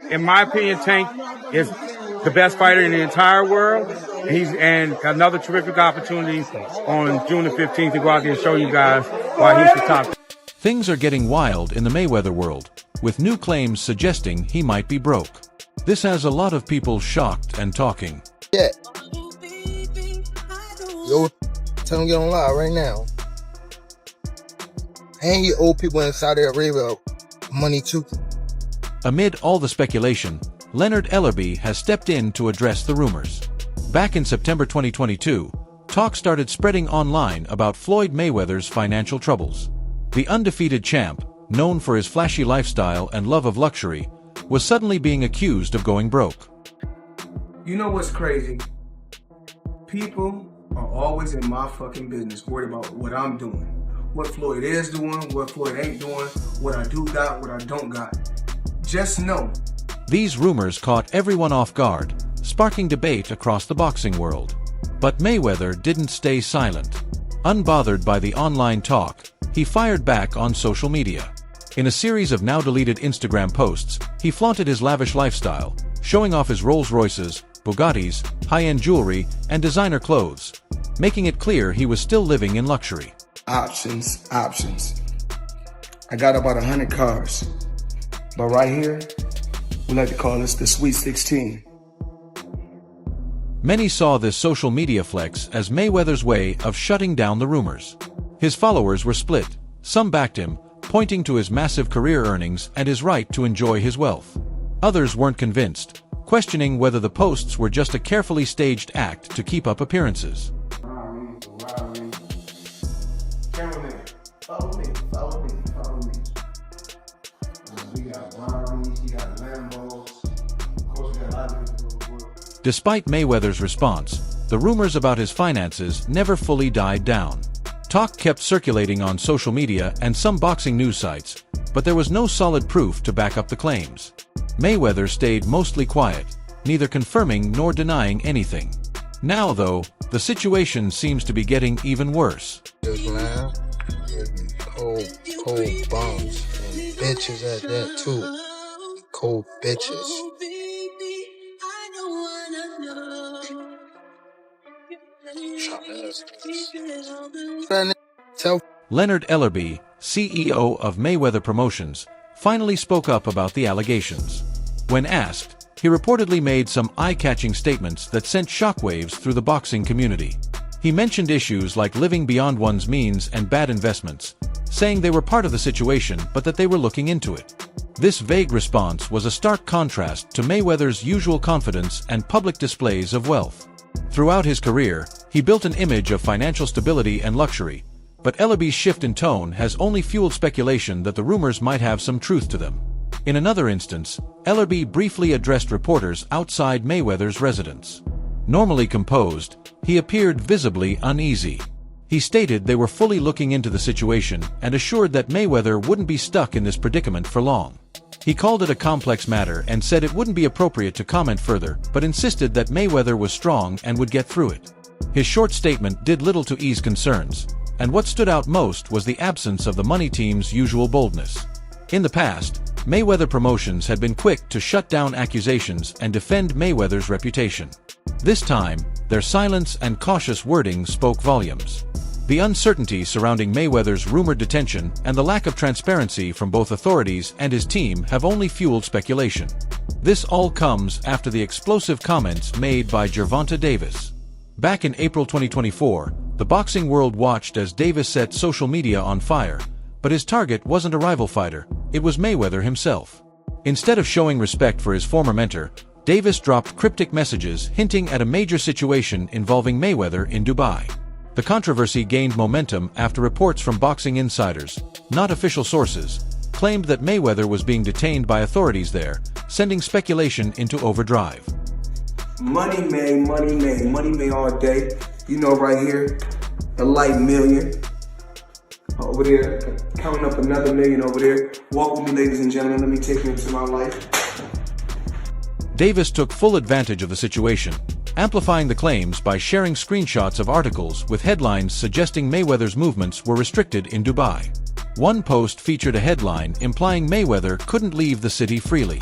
In my opinion, Tank is the best fighter in the entire world. And got another terrific opportunity on June the 15th to go out there and show you guys why he's the top. Things are getting wild in the Mayweather world, with new claims suggesting he might be broke. This has a lot of people shocked and talking. Yeah. Yo, tell him get on live right now. And you owe people in Saudi Arabia money too. Amid all the speculation, Leonard Ellerbe has stepped in to address the rumors. Back in September 2022, talk started spreading online about Floyd Mayweather's financial troubles. The undefeated champ, known for his flashy lifestyle and love of luxury, was suddenly being accused of going broke. You know what's crazy? People are always in my fucking business, worried about what I'm doing, what Floyd is doing, what Floyd ain't doing, what I do got, what I don't got. Just know. These rumors caught everyone off guard, sparking debate across the boxing world. But Mayweather didn't stay silent. Unbothered by the online talk, he fired back on social media. In a series of now-deleted Instagram posts, he flaunted his lavish lifestyle, showing off his Rolls-Royces, Bugattis, high-end jewelry, and designer clothes, making it clear he was still living in luxury. Options. I got about 100 cars. But right here, we like to call this the Sweet 16. Many saw this social media flex as Mayweather's way of shutting down the rumors. His followers were split. Some backed him, pointing to his massive career earnings and his right to enjoy his wealth. Others weren't convinced, questioning whether the posts were just a carefully staged act to keep up appearances. Cameraman, follow me. We got Ferraris, we got Lambos. Of course, we got a lot of people. Despite Mayweather's response, the rumors about his finances never fully died down. Talk kept circulating on social media and some boxing news sites, but there was no solid proof to back up the claims. Mayweather stayed mostly quiet, neither confirming nor denying anything. Now, though, the situation seems to be getting even worse. Yes, man. Cold bums and bitches at that too. Cold bitches. Leonard Ellerbe, CEO of Mayweather Promotions, finally spoke up about the allegations. When asked, he reportedly made some eye-catching statements that sent shockwaves through the boxing community. He mentioned issues like living beyond one's means and bad investments, saying they were part of the situation but that they were looking into it. This vague response was a stark contrast to Mayweather's usual confidence and public displays of wealth. Throughout his career, he built an image of financial stability and luxury, but Ellerbe's shift in tone has only fueled speculation that the rumors might have some truth to them. In another instance, Ellerbe briefly addressed reporters outside Mayweather's residence. Normally composed, he appeared visibly uneasy. He stated they were fully looking into the situation and assured that Mayweather wouldn't be stuck in this predicament for long. He called it a complex matter and said it wouldn't be appropriate to comment further, but insisted that Mayweather was strong and would get through it. His short statement did little to ease concerns, and what stood out most was the absence of the money team's usual boldness. In the past, Mayweather Promotions had been quick to shut down accusations and defend Mayweather's reputation. This time, their silence and cautious wording spoke volumes. The uncertainty surrounding Mayweather's rumored detention and the lack of transparency from both authorities and his team have only fueled speculation. This all comes after the explosive comments made by Gervonta Davis. Back in April 2024, the boxing world watched as Davis set social media on fire, but his target wasn't a rival fighter, it was Mayweather himself. Instead of showing respect for his former mentor, Davis dropped cryptic messages hinting at a major situation involving Mayweather in Dubai. The controversy gained momentum after reports from boxing insiders, not official sources, claimed that Mayweather was being detained by authorities there, sending speculation into overdrive. Money made all day. You know, right here, the light million. Over there, counting up another million over there. Walk with me, ladies and gentlemen. Let me take you into my life. Davis took full advantage of the situation, amplifying the claims by sharing screenshots of articles with headlines suggesting Mayweather's movements were restricted in Dubai. One post featured a headline implying Mayweather couldn't leave the city freely.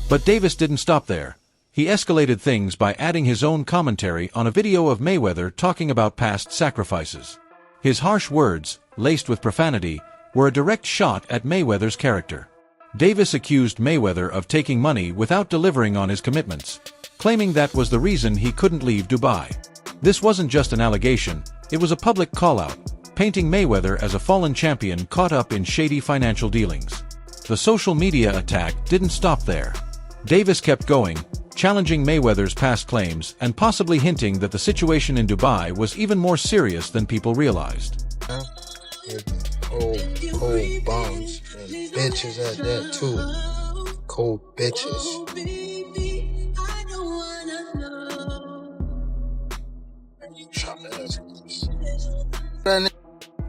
But Davis didn't stop there. He escalated things by adding his own commentary on a video of Mayweather talking about past sacrifices. His harsh words, laced with profanity, were a direct shot at Mayweather's character. Davis accused Mayweather of taking money without delivering on his commitments, claiming that was the reason he couldn't leave Dubai. This wasn't just an allegation, it was a public call-out, painting Mayweather as a fallen champion caught up in shady financial dealings. The social media attack didn't stop there. Davis kept going, challenging Mayweather's past claims and possibly hinting that the situation in Dubai was even more serious than people realized. Cold bums and bitches at that too. Cold bitches.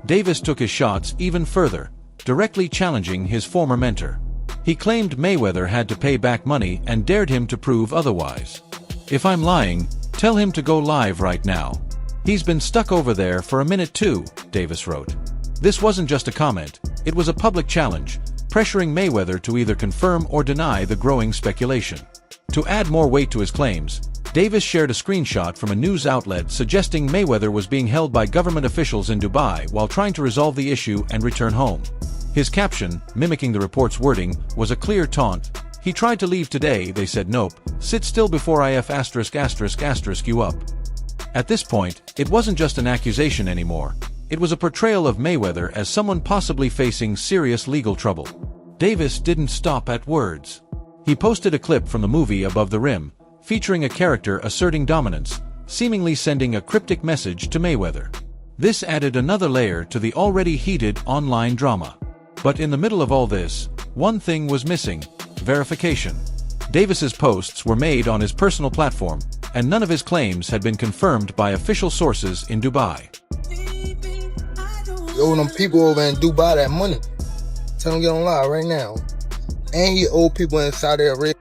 Davis took his shots even further, directly challenging his former mentor. He claimed Mayweather had to pay back money and dared him to prove otherwise. "If I'm lying, tell him to go live right now. He's been stuck over there for a minute too," Davis wrote. This wasn't just a comment, it was a public challenge, pressuring Mayweather to either confirm or deny the growing speculation. To add more weight to his claims, Davis shared a screenshot from a news outlet suggesting Mayweather was being held by government officials in Dubai while trying to resolve the issue and return home. His caption, mimicking the report's wording, was a clear taunt. "He tried to leave today, they said nope, sit still before if **** you up." At this point, it wasn't just an accusation anymore. It was a portrayal of Mayweather as someone possibly facing serious legal trouble. Davis didn't stop at words. He posted a clip from the movie Above the Rim, featuring a character asserting dominance, seemingly sending a cryptic message to Mayweather. This added another layer to the already heated online drama. But in the middle of all this, one thing was missing: verification. Davis's posts were made on his personal platform, and none of his claims had been confirmed by official sources in Dubai. He owe them people over in Dubai that money. Tell them to get on live right now. And he owe people in Saudi Arabia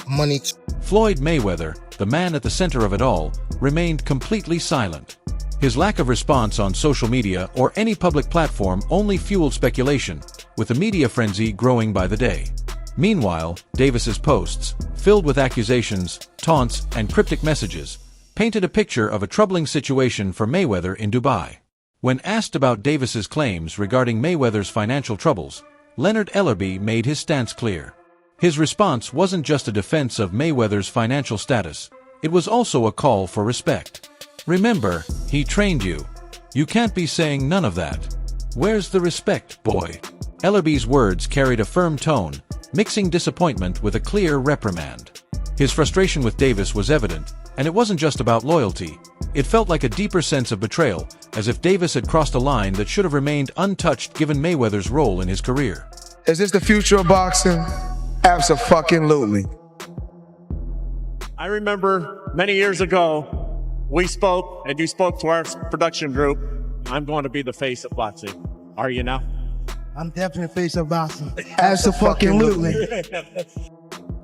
money too. Floyd Mayweather, the man at the center of it all, remained completely silent. His lack of response on social media or any public platform only fueled speculation, with the media frenzy growing by the day. Meanwhile, Davis's posts, filled with accusations, taunts, and cryptic messages, painted a picture of a troubling situation for Mayweather in Dubai. When asked about Davis's claims regarding Mayweather's financial troubles, Leonard Ellerbe made his stance clear. His response wasn't just a defense of Mayweather's financial status, it was also a call for respect. "Remember, he trained you. You can't be saying none of that. Where's the respect, boy?" Ellerbe's words carried a firm tone, mixing disappointment with a clear reprimand. His frustration with Davis was evident, and it wasn't just about loyalty. It felt like a deeper sense of betrayal, as if Davis had crossed a line that should have remained untouched given Mayweather's role in his career. Is this the future of boxing? Abso-fucking-lutely. I remember many years ago, we spoke, and you spoke to our production group. I'm going to be the face of boxing. Are you now? I'm definitely the face of boxing. Abso-fucking-lutely.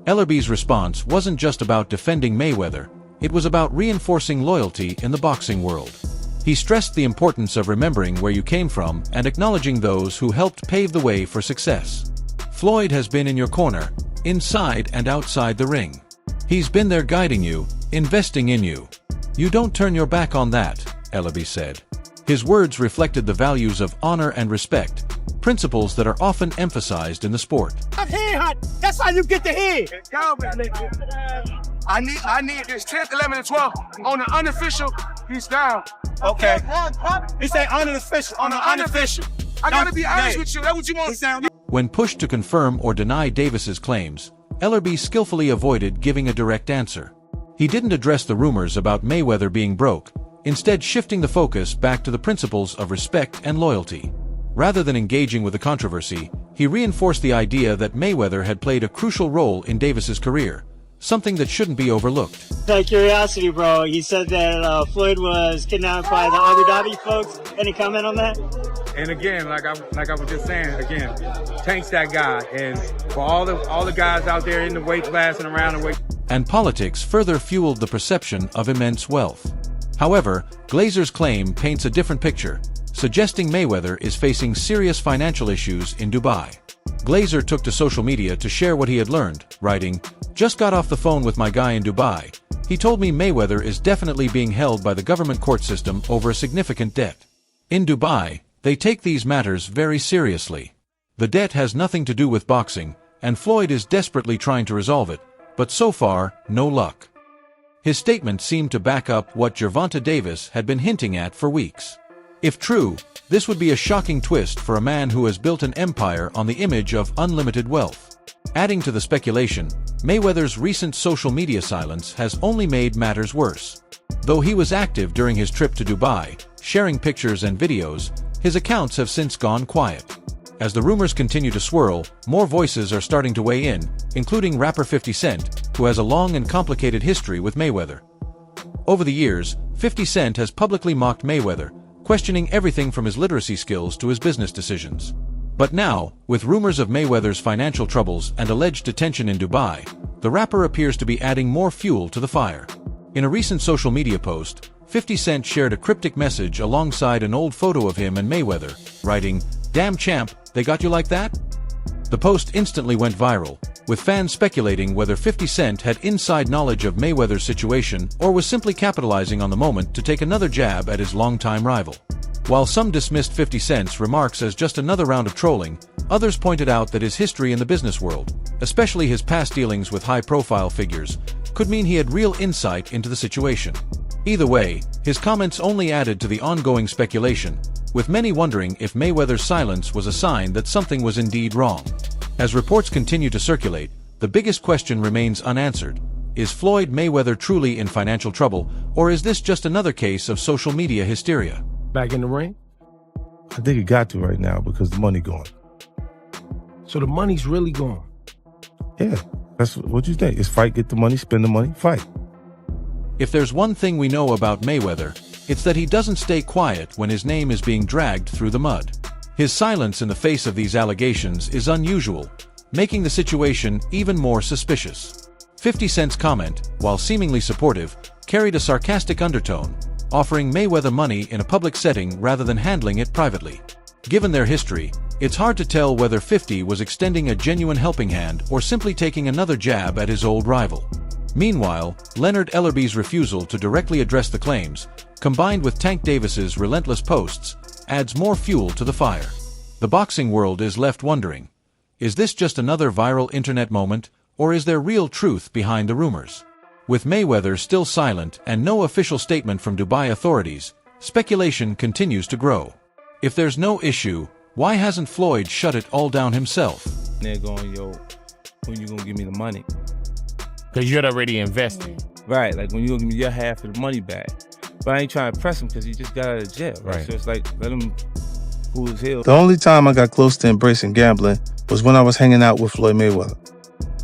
Ellerbe's response wasn't just about defending Mayweather, it was about reinforcing loyalty in the boxing world. He stressed the importance of remembering where you came from and acknowledging those who helped pave the way for success. "Floyd has been in your corner, inside and outside the ring. He's been there guiding you, investing in you. You don't turn your back on that," Ellerbe said. His words reflected the values of honor and respect, principles that are often emphasized in the sport. That's how you get the head. I need this 10th, 11th, and 12th on the unofficial. He's down. Okay. He say unofficial. On the unofficial. I gotta be honest with you. That's what you want. When pushed to confirm or deny Davis's claims, Ellerbe skillfully avoided giving a direct answer. He didn't address the rumors about Mayweather being broke, instead shifting the focus back to the principles of respect and loyalty. Rather than engaging with the controversy, he reinforced the idea that Mayweather had played a crucial role in Davis's career, something that shouldn't be overlooked. Out of curiosity, bro, you said that Floyd was kidnapped by the Abu Dhabi folks. Any comment on that? And again, like I was just saying, again, Tank's that guy, and for all the guys out there in the weight class and around the weight. And politics further fueled the perception of immense wealth. However, Glazer's claim paints a different picture, suggesting Mayweather is facing serious financial issues in Dubai. Glazer took to social media to share what he had learned, writing, "Just got off the phone with my guy in Dubai. He told me Mayweather is definitely being held by the government court system over a significant debt. In Dubai, they take these matters very seriously. The debt has nothing to do with boxing, and Floyd is desperately trying to resolve it, but so far, no luck." His statement seemed to back up what Gervonta Davis had been hinting at for weeks. If true, this would be a shocking twist for a man who has built an empire on the image of unlimited wealth. Adding to the speculation, Mayweather's recent social media silence has only made matters worse. Though he was active during his trip to Dubai, sharing pictures and videos, his accounts have since gone quiet. As the rumors continue to swirl, more voices are starting to weigh in, including rapper 50 Cent, who has a long and complicated history with Mayweather. Over the years, 50 Cent has publicly mocked Mayweather, questioning everything from his literacy skills to his business decisions. But now, with rumors of Mayweather's financial troubles and alleged detention in Dubai, the rapper appears to be adding more fuel to the fire. In a recent social media post, 50 Cent shared a cryptic message alongside an old photo of him and Mayweather, writing, "Damn champ, they got you like that?" The post instantly went viral, with fans speculating whether 50 Cent had inside knowledge of Mayweather's situation or was simply capitalizing on the moment to take another jab at his longtime rival. While some dismissed 50 Cent's remarks as just another round of trolling, others pointed out that his history in the business world, especially his past dealings with high-profile figures, could mean he had real insight into the situation. Either way, his comments only added to the ongoing speculation, with many wondering if Mayweather's silence was a sign that something was indeed wrong. As reports continue to circulate, the biggest question remains unanswered. Is Floyd Mayweather truly in financial trouble, or is this just another case of social media hysteria? Back in the ring? I think it got to right now because the money gone. So the money's really gone? Yeah, that's what you think. It's fight, get the money, spend the money, fight. If there's one thing we know about Mayweather, it's that he doesn't stay quiet when his name is being dragged through the mud. His silence in the face of these allegations is unusual, making the situation even more suspicious. 50 Cent's comment, while seemingly supportive, carried a sarcastic undertone, offering Mayweather money in a public setting rather than handling it privately. Given their history, it's hard to tell whether 50 was extending a genuine helping hand or simply taking another jab at his old rival. Meanwhile, Leonard Ellerbe's refusal to directly address the claims, combined with Tank Davis's relentless posts, adds more fuel to the fire. The boxing world is left wondering, is this just another viral internet moment, or is there real truth behind the rumors? With Mayweather still silent and no official statement from Dubai authorities, speculation continues to grow. If there's no issue, why hasn't Floyd shut it all down himself? They're going, yo, when you gonna give me the money? Because you're already invested. Right, like when you gonna give me your half of the money back. But I ain't trying to press him because he just got out of jail, right? So it's like, let him cool his heels. The only time I got close to embracing gambling was when I was hanging out with Floyd Mayweather.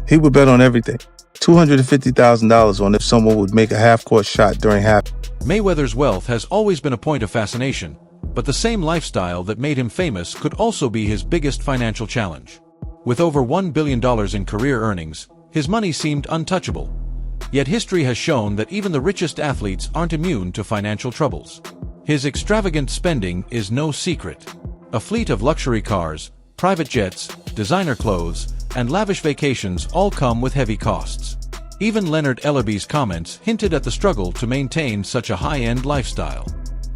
He would bet on everything. $250,000 on if someone would make a half-court shot during half. Mayweather's wealth has always been a point of fascination, but the same lifestyle that made him famous could also be his biggest financial challenge. With over $1 billion in career earnings, his money seemed untouchable. Yet history has shown that even the richest athletes aren't immune to financial troubles. His extravagant spending is no secret. A fleet of luxury cars, private jets, designer clothes, and lavish vacations all come with heavy costs. Even Leonard Ellerbe's comments hinted at the struggle to maintain such a high-end lifestyle.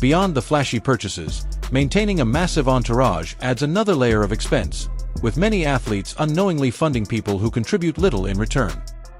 Beyond the flashy purchases, maintaining a massive entourage adds another layer of expense, with many athletes unknowingly funding people who contribute little in return.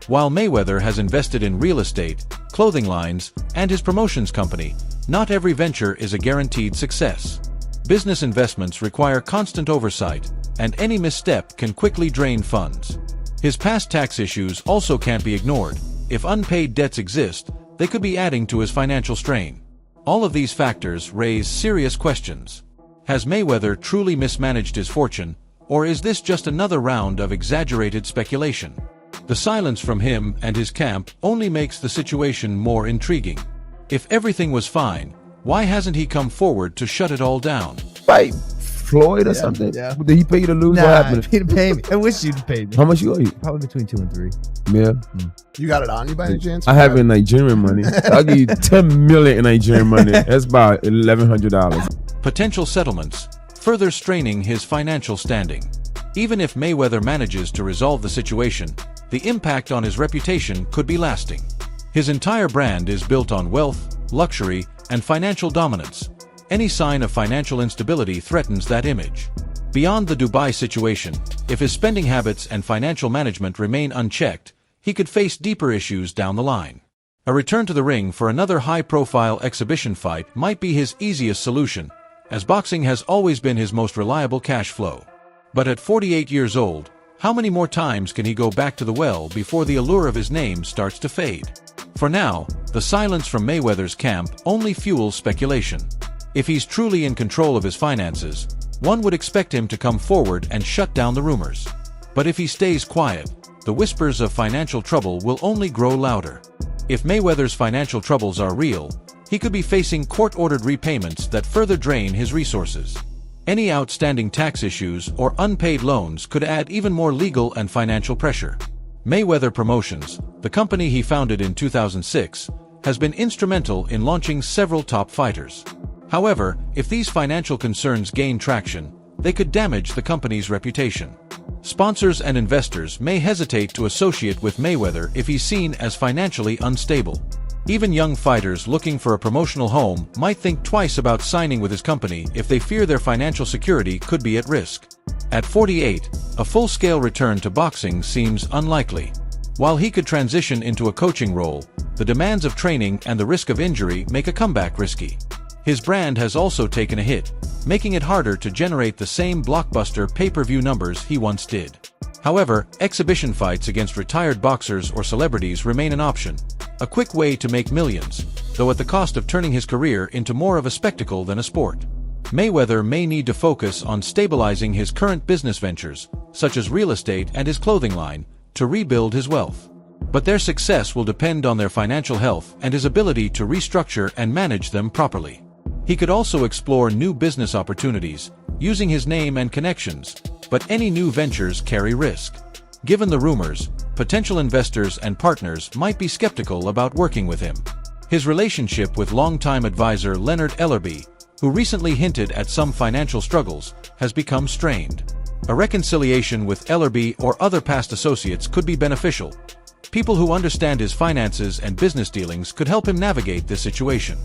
While Mayweather has invested in real estate, clothing lines, and his promotions company, not every venture is a guaranteed success. Business investments require constant oversight, and any misstep can quickly drain funds. His past tax issues also can't be ignored. If unpaid debts exist, they could be adding to his financial strain. All of these factors raise serious questions. Has Mayweather truly mismanaged his fortune, or is this just another round of exaggerated speculation? The silence from him and his camp only makes the situation more intriguing. If everything was fine, why hasn't he come forward to shut it all down? Fight Floyd or something? Yeah. Did he pay you to lose? Nah, What happened? he didn't pay me. I wish you'd pay me. How much you owe you? Probably between 2 and 3. Yeah. You got it on you by any chance? I have it in Nigerian money. I'll give you 10 million in Nigerian money. That's about $1,100. potential settlements, further straining his financial standing. Even if Mayweather manages to resolve the situation, the impact on his reputation could be lasting. His entire brand is built on wealth, luxury, and financial dominance. Any sign of financial instability threatens that image. Beyond the Dubai situation, if his spending habits and financial management remain unchecked, he could face deeper issues down the line. A return to the ring for another high-profile exhibition fight might be his easiest solution, as boxing has always been his most reliable cash flow. But at 48 years old, how many more times can he go back to the well before the allure of his name starts to fade? For now, the silence from Mayweather's camp only fuels speculation. If he's truly in control of his finances, one would expect him to come forward and shut down the rumors. But if he stays quiet, the whispers of financial trouble will only grow louder. If Mayweather's financial troubles are real, he could be facing court-ordered repayments that further drain his resources. Any outstanding tax issues or unpaid loans could add even more legal and financial pressure. Mayweather Promotions, the company he founded in 2006, has been instrumental in launching several top fighters. However, if these financial concerns gain traction, they could damage the company's reputation. Sponsors and investors may hesitate to associate with Mayweather if he's seen as financially unstable. Even young fighters looking for a promotional home might think twice about signing with his company if they fear their financial security could be at risk. At 48, a full-scale return to boxing seems unlikely. While he could transition into a coaching role, the demands of training and the risk of injury make a comeback risky. His brand has also taken a hit, making it harder to generate the same blockbuster pay-per-view numbers he once did. However, exhibition fights against retired boxers or celebrities remain an option, a quick way to make millions, though at the cost of turning his career into more of a spectacle than a sport. Mayweather may need to focus on stabilizing his current business ventures, such as real estate and his clothing line, to rebuild his wealth. But their success will depend on their financial health and his ability to restructure and manage them properly. He could also explore new business opportunities, using his name and connections, but any new ventures carry risk. Given the rumors, potential investors and partners might be skeptical about working with him. His relationship with longtime advisor Leonard Ellerbe, who recently hinted at some financial struggles, has become strained. A reconciliation with Ellerbe or other past associates could be beneficial. People who understand his finances and business dealings could help him navigate this situation.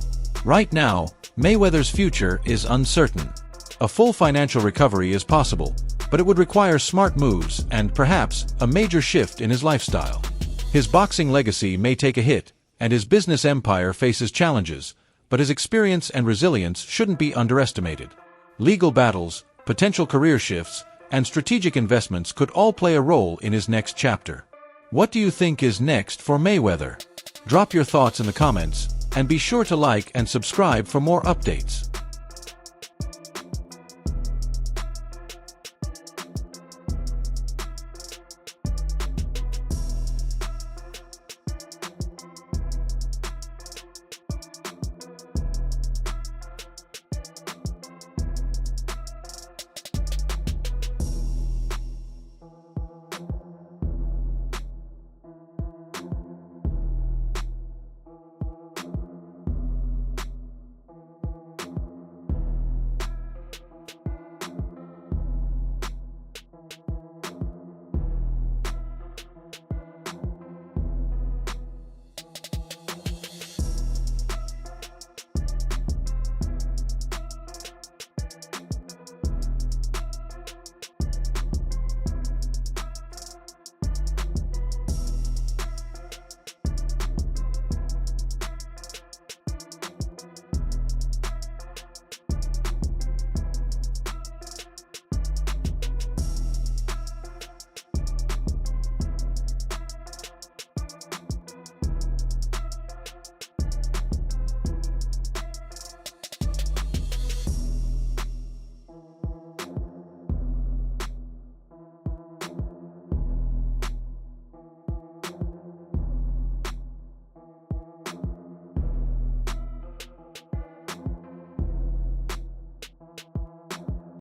Right now, Mayweather's future is uncertain. A full financial recovery is possible, but it would require smart moves and, perhaps, a major shift in his lifestyle. His boxing legacy may take a hit, and his business empire faces challenges, but his experience and resilience shouldn't be underestimated. Legal battles, potential career shifts, and strategic investments could all play a role in his next chapter. What do you think is next for Mayweather? Drop your thoughts in the comments, and be sure to like and subscribe for more updates.